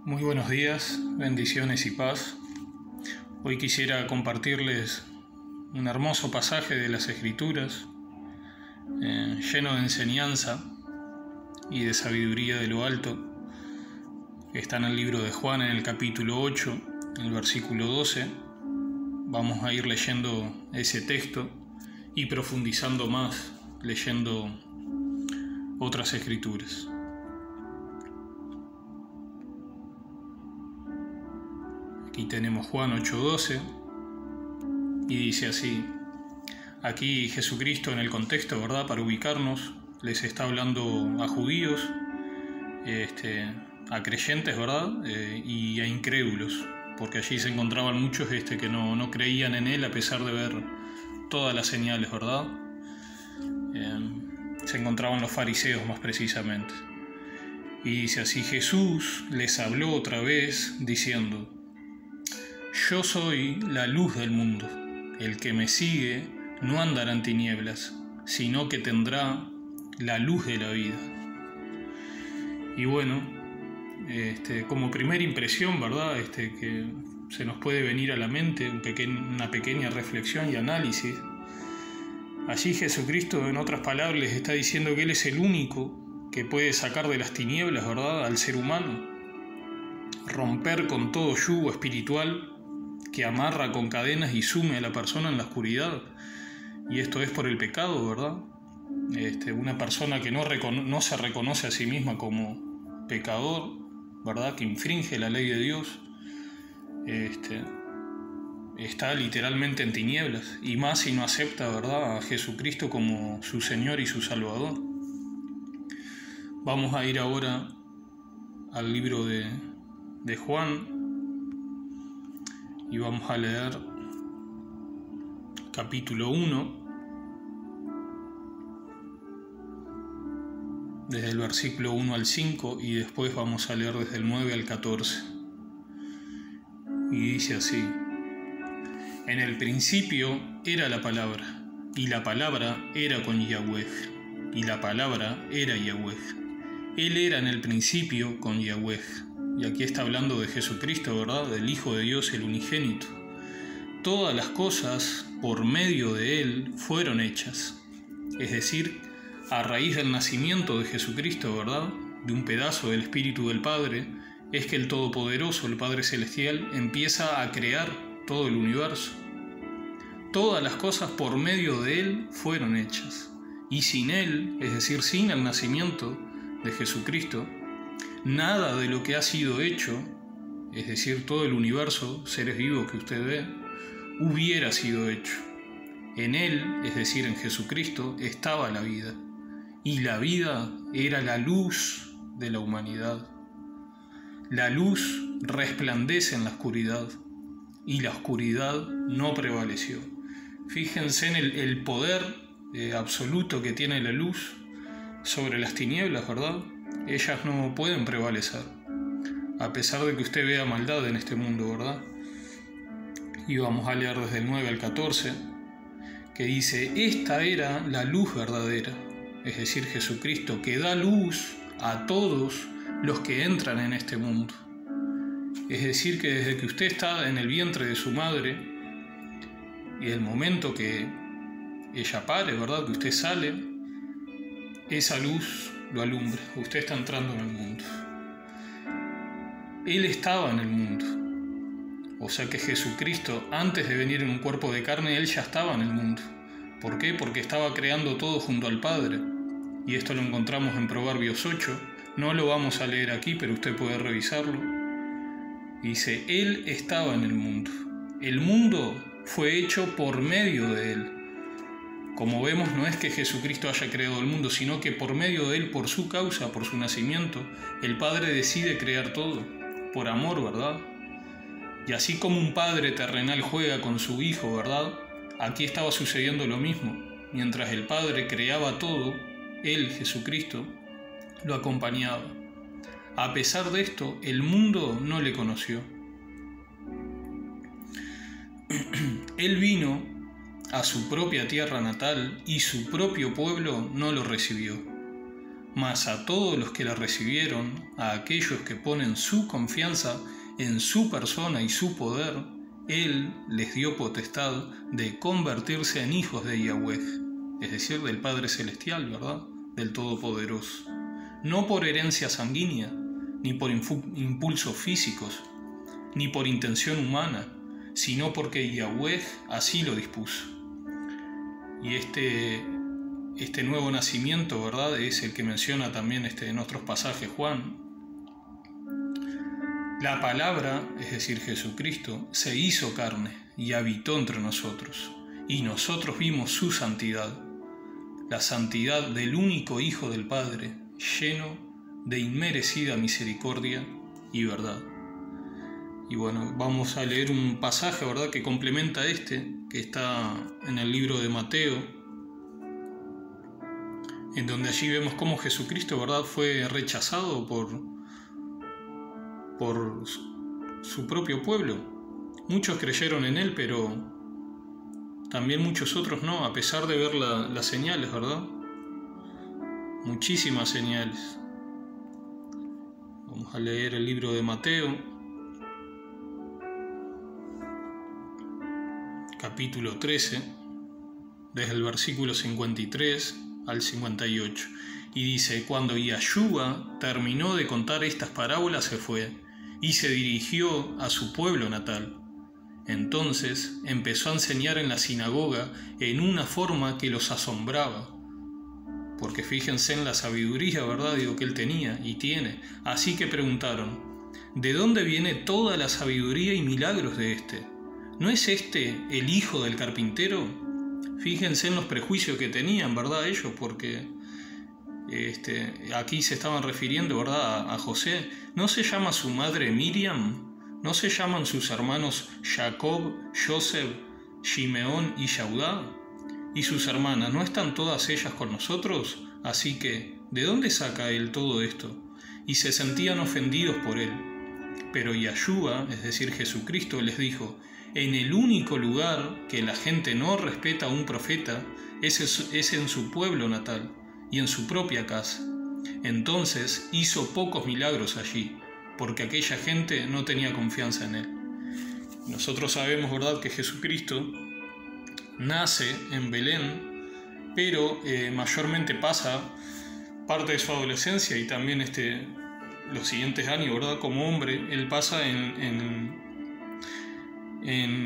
Muy buenos días, bendiciones y paz. Hoy quisiera compartirles un hermoso pasaje de las Escrituras, lleno de enseñanza y de sabiduría de lo alto, que está en el libro de Juan, en el capítulo 8, en el versículo 12. Vamos a ir leyendo ese texto y profundizando más, leyendo otras Escrituras. Aquí tenemos Juan 8:12 y dice así. Aquí Jesucristo, en el contexto, ¿verdad?, para ubicarnos, les está hablando a judíos, a creyentes, ¿verdad?, y a incrédulos, porque allí se encontraban muchos que no creían en Él a pesar de ver todas las señales, ¿verdad? Se encontraban los fariseos más precisamente. Y dice así: Jesús les habló otra vez diciendo: Yo soy la luz del mundo. El que me sigue no andará en tinieblas, sino que tendrá la luz de la vida. Y bueno, como primera impresión, ¿verdad?, que se nos puede venir a la mente una pequeña reflexión y análisis. Allí Jesucristo, en otras palabras, les está diciendo que Él es el único que puede sacar de las tinieblas, ¿verdad?, al ser humano, romper con todo yugo espiritual que amarra con cadenas y sume a la persona en la oscuridad. Y esto es por el pecado, ¿verdad? Una persona que no se reconoce a sí misma como pecador, ¿verdad?, que infringe la ley de Dios, está literalmente en tinieblas, y más si no acepta, ¿verdad?, a Jesucristo como su Señor y su Salvador. Vamos a ir ahora al libro de Juan y vamos a leer capítulo 1, desde el versículo 1 al 5, y después vamos a leer desde el 9 al 14. Y dice así: En el principio era la palabra, y la palabra era con Yahweh, y la palabra era Yahweh. Él era en el principio con Yahweh. Y aquí está hablando de Jesucristo, ¿verdad?, del Hijo de Dios, el unigénito. Todas las cosas por medio de Él fueron hechas. Es decir, a raíz del nacimiento de Jesucristo, ¿verdad?, de un pedazo del Espíritu del Padre, es que el Todopoderoso, el Padre Celestial, empieza a crear todo el universo. Todas las cosas por medio de Él fueron hechas. Y sin Él, es decir, sin el nacimiento de Jesucristo, nada de lo que ha sido hecho, es decir, todo el universo, seres vivos que usted ve, hubiera sido hecho. En Él, es decir, en Jesucristo, estaba la vida. Y la vida era la luz de la humanidad. La luz resplandece en la oscuridad, y la oscuridad no prevaleció. Fíjense en el poder absoluto que tiene la luz sobre las tinieblas, ¿verdad? Ellas no pueden prevalecer, a pesar de que usted vea maldad en este mundo, ¿verdad? Y vamos a leer desde el 9 al 14, que dice: Esta era la luz verdadera, es decir, Jesucristo, que da luz a todos los que entran en este mundo. Es decir, que desde que usted está en el vientre de su madre y el momento que ella pare, ¿verdad?, que usted sale, esa luz lo alumbra. Usted está entrando en el mundo. Él estaba en el mundo. O sea que Jesucristo, antes de venir en un cuerpo de carne, Él ya estaba en el mundo. ¿Por qué? Porque estaba creando todo junto al Padre. Y esto lo encontramos en Proverbios 8. No lo vamos a leer aquí, pero usted puede revisarlo. Dice: Él estaba en el mundo. El mundo fue hecho por medio de Él. Como vemos, no es que Jesucristo haya creado el mundo, sino que por medio de Él, por su causa, por su nacimiento, el Padre decide crear todo, por amor, ¿verdad? Y así como un padre terrenal juega con su hijo, ¿verdad?, aquí estaba sucediendo lo mismo. Mientras el Padre creaba todo, Él, Jesucristo, lo acompañaba. A pesar de esto, el mundo no le conoció. Él vino a su propia tierra natal y su propio pueblo no lo recibió. mas a todos los que la recibieron, a aquellos que ponen su confianza en su persona y su poder, Él les dio potestad de convertirse en hijos de Yahweh, es decir, del Padre Celestial, ¿verdad? Del Todopoderoso. No por herencia sanguínea, ni por impulsos físicos, ni por intención humana, sino porque Yahweh así lo dispuso. Y este nuevo nacimiento, ¿verdad?, es el que menciona también en otros pasajes Juan. La palabra, es decir, Jesucristo, se hizo carne y habitó entre nosotros, y nosotros vimos su santidad, la santidad del único Hijo del Padre, lleno de inmerecida misericordia y verdad. Y bueno, vamos a leer un pasaje, ¿verdad?, que complementa que está en el libro de Mateo, en donde allí vemos cómo Jesucristo, ¿verdad?, fue rechazado por su propio pueblo. Muchos creyeron en Él, pero también muchos otros no, a pesar de ver las señales, ¿verdad? Muchísimas señales. Vamos a leer el libro de Mateo, capítulo 13, desde el versículo 53 al 58. Y dice: cuando Yahshua terminó de contar estas parábolas, se fue y se dirigió a su pueblo natal. Entonces empezó a enseñar en la sinagoga en una forma que los asombraba, porque fíjense en la sabiduría, ¿verdad?, que él tenía y tiene. Así que preguntaron: ¿de dónde viene toda la sabiduría y milagros de este? ¿No es este el hijo del carpintero? Fíjense en los prejuicios que tenían, ¿verdad?, ellos, porque aquí se estaban refiriendo, ¿verdad?, a José. ¿No se llama su madre Miriam? ¿No se llaman sus hermanos Jacob, Joseph, Shimeón y Yaudá? ¿Y sus hermanas no están todas ellas con nosotros? Así que, ¿de dónde saca él todo esto? Y se sentían ofendidos por él. Pero Yahshua, es decir, Jesucristo, les dijo: en el único lugar que la gente no respeta a un profeta es en su pueblo natal y en su propia casa. Entonces hizo pocos milagros allí, porque aquella gente no tenía confianza en él. Nosotros sabemos, ¿verdad?, que Jesucristo nace en Belén, pero mayormente pasa parte de su adolescencia y también los siguientes años, ¿verdad?, como hombre. Él pasa en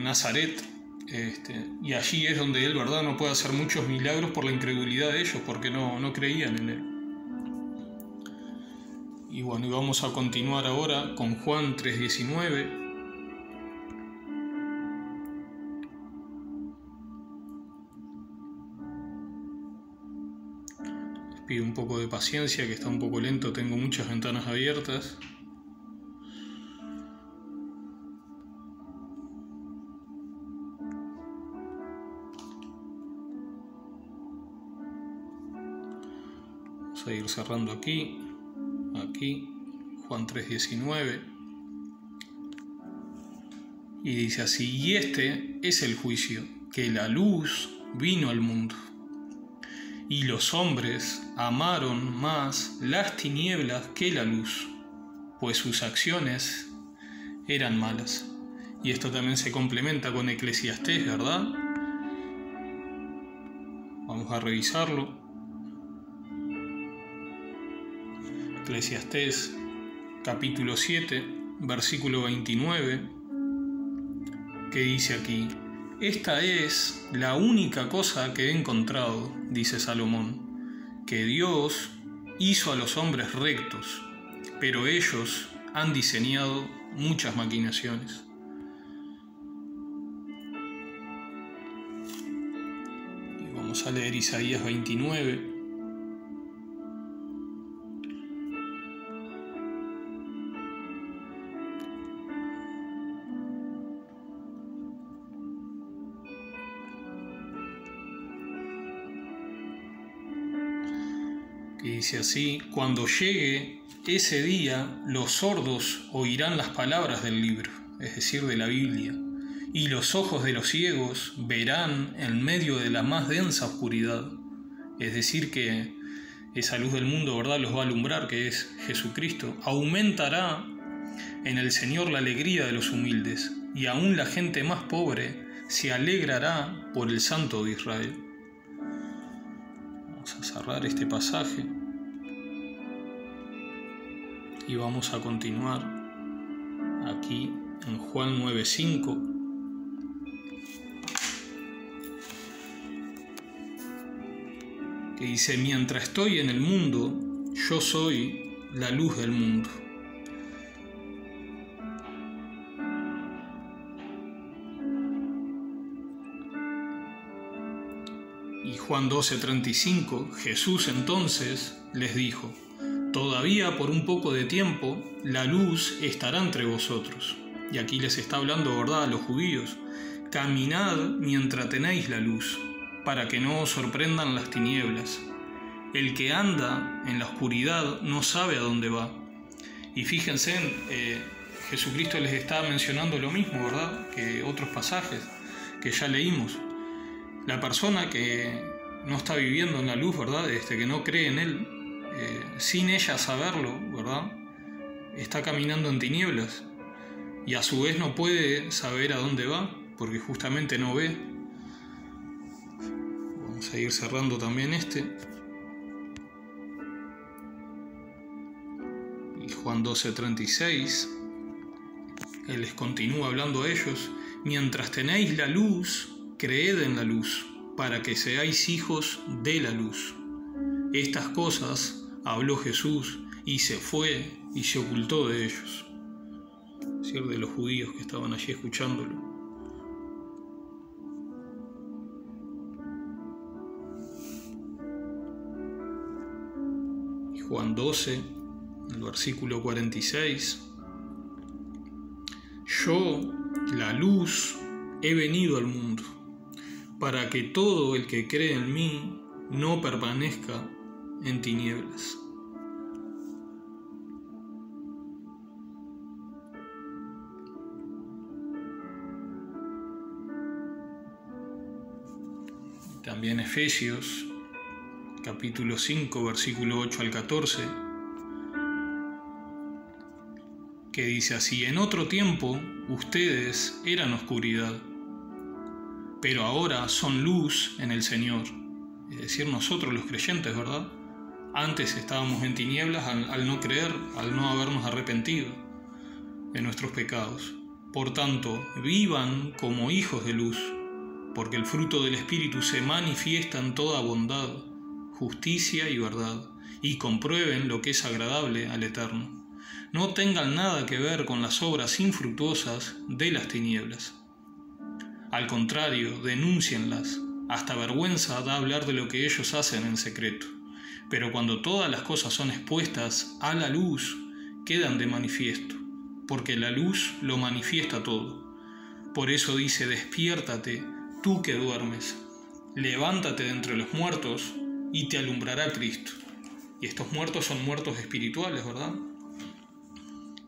Nazaret, y allí es donde él, ¿verdad?, no puede hacer muchos milagros por la incredulidad de ellos, porque no creían en él. Y bueno, y vamos a continuar ahora con Juan 3:19. Les pido un poco de paciencia, que está un poco lento, tengo muchas ventanas abiertas. Vamos a ir cerrando aquí, Juan 3:19, y dice así: y este es el juicio, que la luz vino al mundo, y los hombres amaron más las tinieblas que la luz, pues sus acciones eran malas. Y esto también se complementa con Eclesiastés, ¿verdad? Vamos a revisarlo. Eclesiastés capítulo 7, versículo 29, que dice aquí: esta es la única cosa que he encontrado, dice Salomón, que Dios hizo a los hombres rectos, pero ellos han diseñado muchas maquinaciones. Y vamos a leer Isaías 29. Que dice así: cuando llegue ese día, los sordos oirán las palabras del libro, es decir, de la Biblia, y los ojos de los ciegos verán en medio de la más densa oscuridad. Es decir, que esa luz del mundo, ¿verdad?, los va a alumbrar, que es Jesucristo. Aumentará en el Señor la alegría de los humildes, y aún la gente más pobre se alegrará por el Santo de Israel. Vamos a cerrar este pasaje y vamos a continuar aquí en Juan 9:5, que dice: mientras estoy en el mundo, yo soy la luz del mundo. Y Juan 12:35, Jesús entonces les dijo: todavía por un poco de tiempo la luz estará entre vosotros. Y aquí les está hablando, ¿verdad?, a los judíos. Caminad mientras tenéis la luz, para que no os sorprendan las tinieblas. El que anda en la oscuridad no sabe a dónde va. Y fíjense, Jesucristo les está mencionando lo mismo, ¿verdad?, que otros pasajes que ya leímos. La persona que no está viviendo en la luz, ¿verdad?, que no cree en Él, sin ella saberlo, ¿verdad?, está caminando en tinieblas, y a su vez no puede saber a dónde va, porque justamente no ve. Vamos a ir cerrando también Y Juan 12:36, Él les continúa hablando a ellos: mientras tenéis la luz, creed en la luz, para que seáis hijos de la luz. Estas cosas habló Jesús y se fue y se ocultó de ellos. Es decir, de los judíos que estaban allí escuchándolo. Y Juan 12, el versículo 46. Yo, la luz, he venido al mundo, para que todo el que cree en mí no permanezca en tinieblas. También Efesios, capítulo 5, versículo 8 al 14, que dice así: en otro tiempo ustedes eran oscuridad, pero ahora son luz en el Señor. Es decir, nosotros los creyentes, ¿verdad? Antes estábamos en tinieblas al no creer, al no habernos arrepentido de nuestros pecados. Por tanto, vivan como hijos de luz, porque el fruto del Espíritu se manifiesta en toda bondad, justicia y verdad, y comprueben lo que es agradable al Eterno. No tengan nada que ver con las obras infructuosas de las tinieblas. Al contrario, denúncienlas. Hasta vergüenza da hablar de lo que ellos hacen en secreto. Pero cuando todas las cosas son expuestas a la luz, quedan de manifiesto, porque la luz lo manifiesta todo. Por eso dice: despiértate, tú que duermes, levántate de entre los muertos y te alumbrará Cristo. Y estos muertos son muertos espirituales, ¿verdad?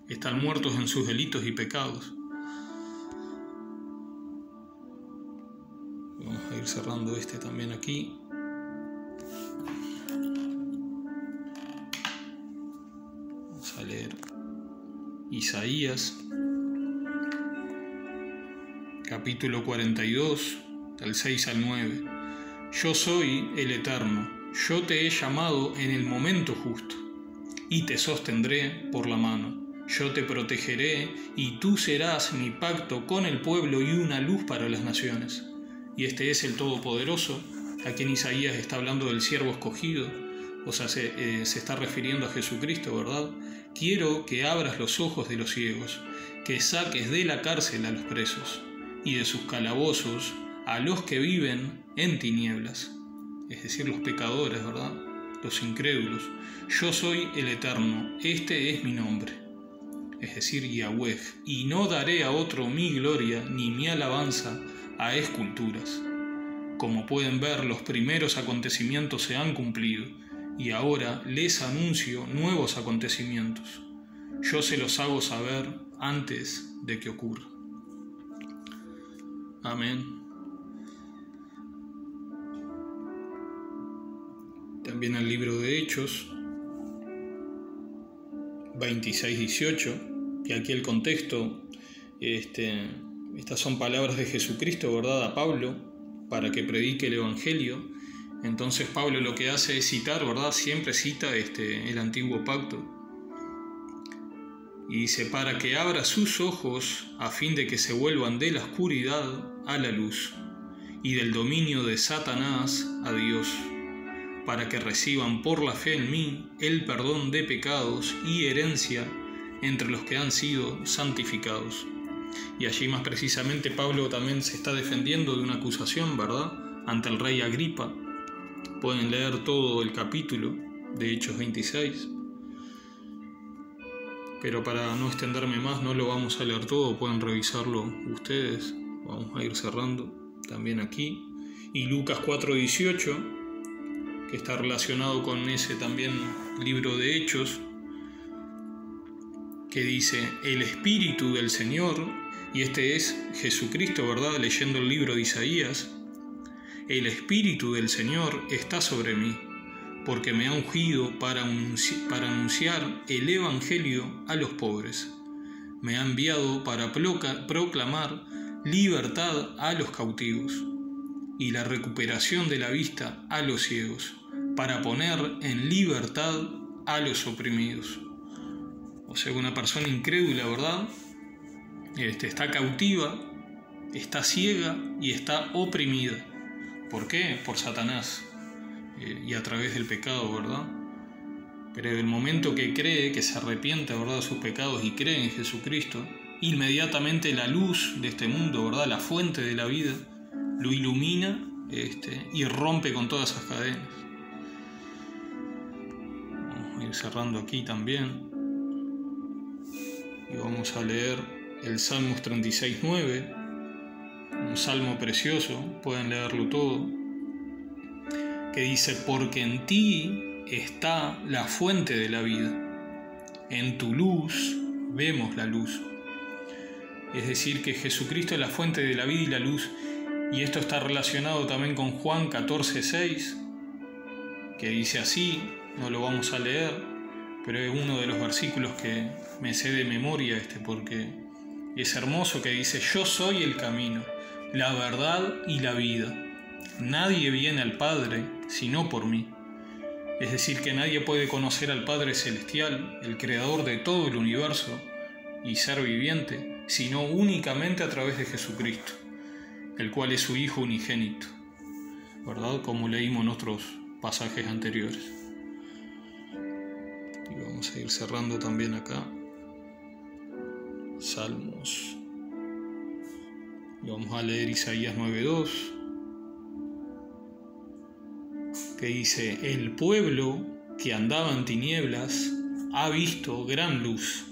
Están muertos en sus delitos y pecados. Vamos a ir cerrando también aquí. Vamos a leer Isaías, capítulo 42, del 6 al 9. Yo soy el Eterno, yo te he llamado en el momento justo, y te sostendré por la mano. Yo te protegeré, y tú serás mi pacto con el pueblo y una luz para las naciones. Y este es el Todopoderoso. Aquí en Isaías está hablando del siervo escogido, o sea, se está refiriendo a Jesucristo, ¿verdad? Quiero que abras los ojos de los ciegos, que saques de la cárcel a los presos, y de sus calabozos a los que viven en tinieblas, es decir, los pecadores, ¿verdad?, los incrédulos. Yo soy el Eterno, este es mi nombre, es decir, Yahweh, y no daré a otro mi gloria ni mi alabanza a esculturas. Como pueden ver, los primeros acontecimientos se han cumplido, y ahora les anuncio nuevos acontecimientos. Yo se los hago saber antes de que ocurra. Amén. también el libro de Hechos 26-18, y aquí el contexto, estas son palabras de Jesucristo, ¿verdad?, a Pablo, para que predique el Evangelio. Entonces Pablo lo que hace es citar, ¿verdad?, siempre cita el antiguo pacto. Y dice, para que abra sus ojos a fin de que se vuelvan de la oscuridad a la luz y del dominio de Satanás a Dios, para que reciban por la fe en mí el perdón de pecados y herencia entre los que han sido santificados. Y allí más precisamente Pablo también se está defendiendo de una acusación, ¿verdad?, ante el rey Agripa. Pueden leer todo el capítulo de Hechos 26. Pero para no extenderme más, no lo vamos a leer todo, pueden revisarlo ustedes. Vamos a ir cerrando también aquí. Y Lucas 4:18, que está relacionado con ese también libro de Hechos, que dice, el Espíritu del Señor, y este es Jesucristo, ¿verdad?, leyendo el libro de Isaías, el Espíritu del Señor está sobre mí, porque me ha ungido para anunciar el Evangelio a los pobres. Me ha enviado para proclamar libertad a los cautivos y la recuperación de la vista a los ciegos, para poner en libertad a los oprimidos. O sea, una persona incrédula, ¿verdad?, está cautiva, está ciega y está oprimida. ¿Por qué? Por Satanás. Y a través del pecado, ¿verdad? Pero en el momento que cree, que se arrepiente, ¿verdad?, de sus pecados y cree en Jesucristo, inmediatamente la luz de este mundo, ¿verdad?, la fuente de la vida, lo ilumina y rompe con todas esas cadenas. Vamos a ir cerrando aquí también. Y vamos a leer el Salmos 36:9, un salmo precioso, pueden leerlo todo, que dice, porque en ti está la fuente de la vida, en tu luz vemos la luz. Es decir, que Jesucristo es la fuente de la vida y la luz, y esto está relacionado también con Juan 14:6, que dice así, no lo vamos a leer, pero es uno de los versículos que me sé de memoria, porque es hermoso, que dice, yo soy el camino, la verdad y la vida. Nadie viene al Padre sino por mí. Es decir, que nadie puede conocer al Padre Celestial, el Creador de todo el universo y ser viviente, sino únicamente a través de Jesucristo, el cual es su Hijo unigénito, ¿verdad?, como leímos en otros pasajes anteriores. Y vamos a ir cerrando también acá. Salmos. Y vamos a leer Isaías 9:2, que dice, el pueblo que andaba en tinieblas ha visto gran luz.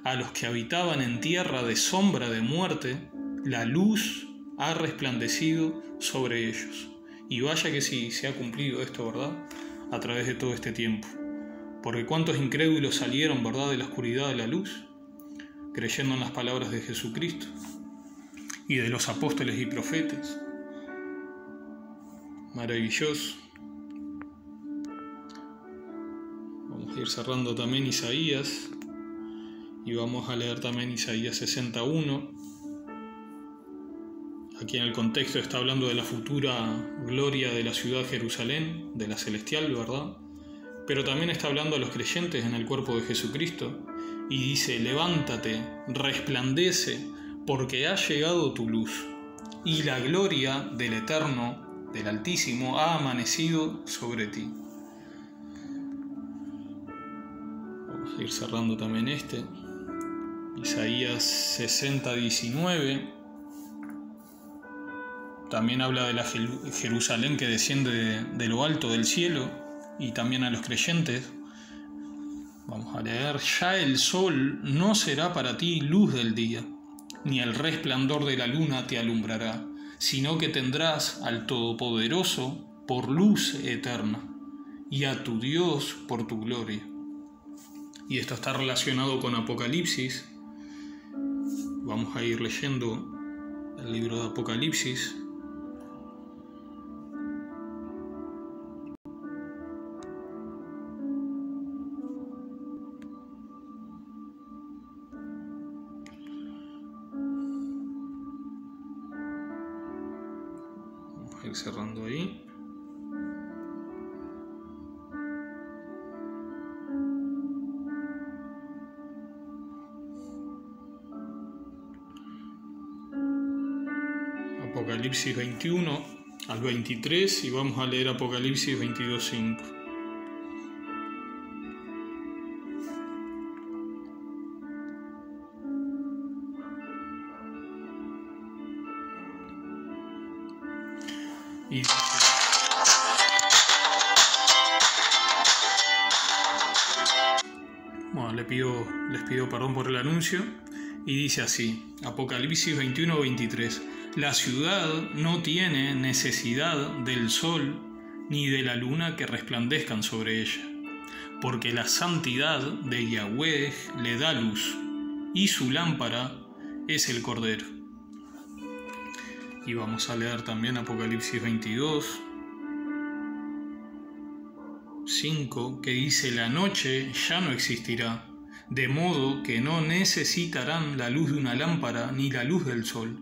A los que habitaban en tierra de sombra de muerte, la luz ha resplandecido sobre ellos. Y vaya que sí, se ha cumplido esto, ¿verdad?, a través de todo este tiempo. Porque cuántos incrédulos salieron, ¿verdad?, de la oscuridad a la luz, creyendo en las palabras de Jesucristo y de los apóstoles y profetas. Maravilloso. Vamos a ir cerrando también Isaías, y vamos a leer también Isaías 61. Aquí en el contexto está hablando de la futura gloria de la ciudad Jerusalén, de la celestial, ¿verdad? Pero también está hablando a los creyentes en el cuerpo de Jesucristo, y dice, levántate, resplandece, porque ha llegado tu luz, y la gloria del Eterno, del Altísimo, ha amanecido sobre ti. Vamos a ir cerrando también Isaías 60:19. También habla de la Jerusalén que desciende de lo alto del cielo, y también a los creyentes. Vamos a leer, ya el sol no será para ti luz del día, ni el resplandor de la luna te alumbrará, sino que tendrás al Todopoderoso por luz eterna, y a tu Dios por tu gloria. Y esto está relacionado con Apocalipsis. Vamos a ir leyendo el libro de Apocalipsis. Vamos a ir cerrando ahí. Apocalipsis 21 al 23 y vamos a leer Apocalipsis 22:5. Y bueno, les pido perdón por el anuncio. Y dice así, Apocalipsis 21:23. La ciudad no tiene necesidad del sol ni de la luna que resplandezcan sobre ella, porque la santidad de Yahweh le da luz, y su lámpara es el Cordero. Y vamos a leer también Apocalipsis 22:5, que dice: la noche ya no existirá, de modo que no necesitarán la luz de una lámpara ni la luz del sol,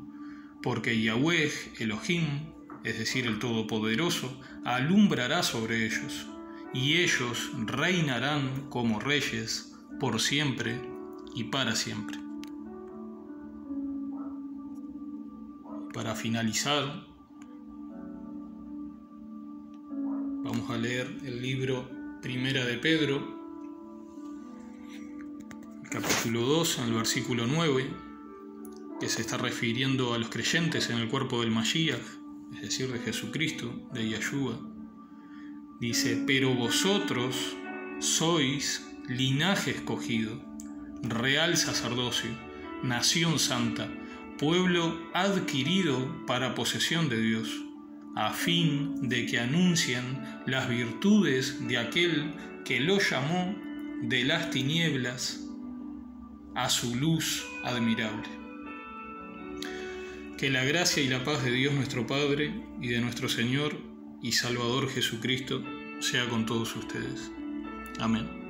porque Yahweh Elohim, es decir, el Todopoderoso, alumbrará sobre ellos, y ellos reinarán como reyes por siempre y para siempre. Para finalizar, vamos a leer el libro Primera de Pedro, capítulo 2, en el versículo 9, que se está refiriendo a los creyentes en el cuerpo del Mashiach, es decir, de Jesucristo, de Yahshua. Dice: pero vosotros sois linaje escogido, real sacerdocio, nación santa, pueblo adquirido para posesión de Dios, a fin de que anuncien las virtudes de aquel que lo llamó de las tinieblas a su luz admirable. Que la gracia y la paz de Dios nuestro Padre y de nuestro Señor y Salvador Jesucristo sea con todos ustedes. Amén.